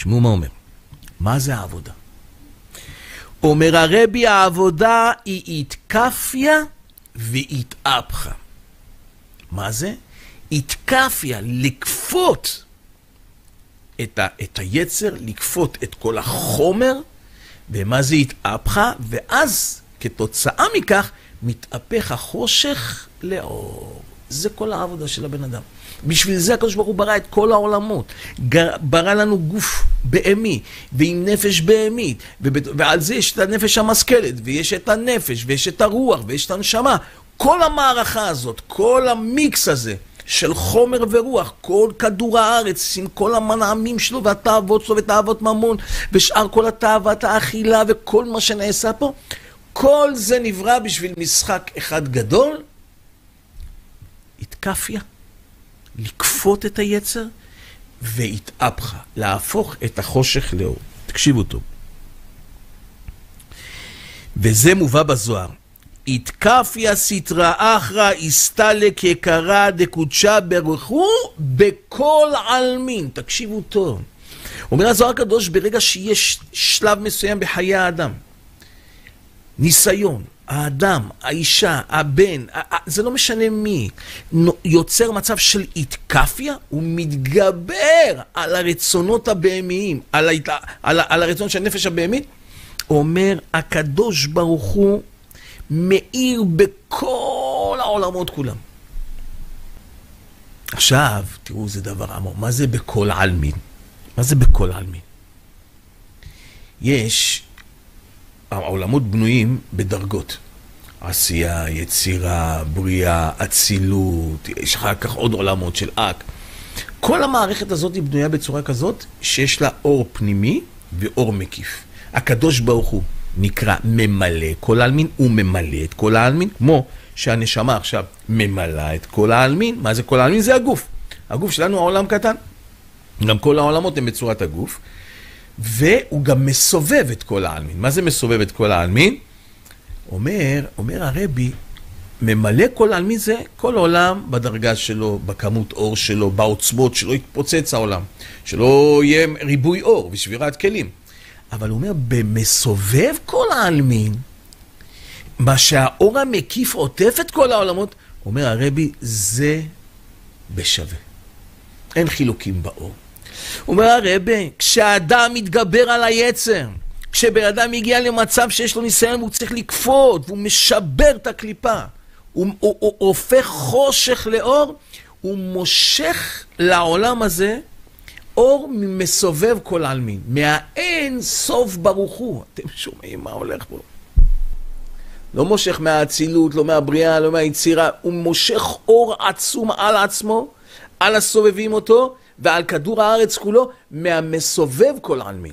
תשמעו מה אומר. מה זה העבודה? אומר הרבי, העבודה היא התקפיה והתאפחה. מה זה? התקפיה, לקפות את היצר, לקפות את כל החומר, ומה זה התאפחה? ואז כתוצאה מכך מתהפך החושך לאור. זה כל העבודה של הבן אדם. בשביל זה הקדוש ברוך הוא ברא את כל העולמות. ברא לנו גוף בהמי, ועם נפש בהמית, ועל זה יש את הנפש המשכלת, ויש את הנפש, ויש את הרוח, ויש את הנשמה. כל המערכה הזאת, כל המיקס הזה, של חומר ורוח, כל כדור הארץ, עם כל המנעמים שלו, והתאוות שלו, ותאוות ממון, ושאר כל התאוות האכילה, וכל מה שנעשה פה, כל זה נברא בשביל משחק אחד גדול, התקפיה, לקפות את היצר, והתאפחה, להפוך את החושך לאור. תקשיבו טוב. וזה מובא בזוהר. התקפיה סתרא אחרא הסתלק יקרא דקודשה ברכו בכל עלמין. תקשיבו טוב. אומר הזוהר הקדוש, ברגע שיש שלב מסוים בחיי האדם, ניסיון, האדם, האישה, הבן, זה לא משנה מי, יוצר מצב של התקפיה, הוא מתגבר על הרצונות הבהמיים, על הרצון של הנפש הבהמית. אומר הקדוש ברוך הוא מאיר בכל העולמות כולם. עכשיו, תראו, זה דבר עמוק. מה זה בכל עלמין? מה זה בכל עלמין? העולמות בנויים בדרגות. עשייה, יצירה, בריאה, אצילות, יש אחר כך עוד עולמות של אק. כל המערכת הזאת היא בנויה בצורה כזאת שיש לה אור פנימי ואור מקיף. הקדוש ברוך הוא נקרא ממלא כל העלמין, הוא ממלא את כל העלמין, כמו שהנשמה עכשיו ממלא את כל העלמין. מה זה כל העלמין? זה הגוף. הגוף שלנו העולם קטן. גם כל העולמות הם בצורת הגוף. והוא גם מסובב את כל העלמין. מה זה מסובב את כל העלמין? אומר הרבי, ממלא כל העלמין זה כל עולם בדרגה שלו, בכמות אור שלו, בעוצמות שלו, יתפוצץ העולם. שלא יהיה ריבוי אור ושבירת כלים. אבל הוא אומר, במסובב כל העלמין, מה שהאור המקיף עוטף את כל העולמות, אומר הרבי, זה בשווה. אין חילוקים באור. אומר הרבי, כשהאדם מתגבר על היצר, כשבן מגיע למצב שיש לו ניסיון והוא צריך לקפות, והוא משבר את הקליפה, הוא הופך חושך לאור, הוא מושך לעולם הזה אור מסובב כל עלמין, מהאין סוף ברוך הוא. אתם שומעים מה הולך פה? לא מושך מהאצילות, לא מהבריאה, לא מהיצירה, הוא מושך אור עצום על עצמו, על הסובבים אותו, ועל כדור הארץ כולו, מהמסובב כל עלמין.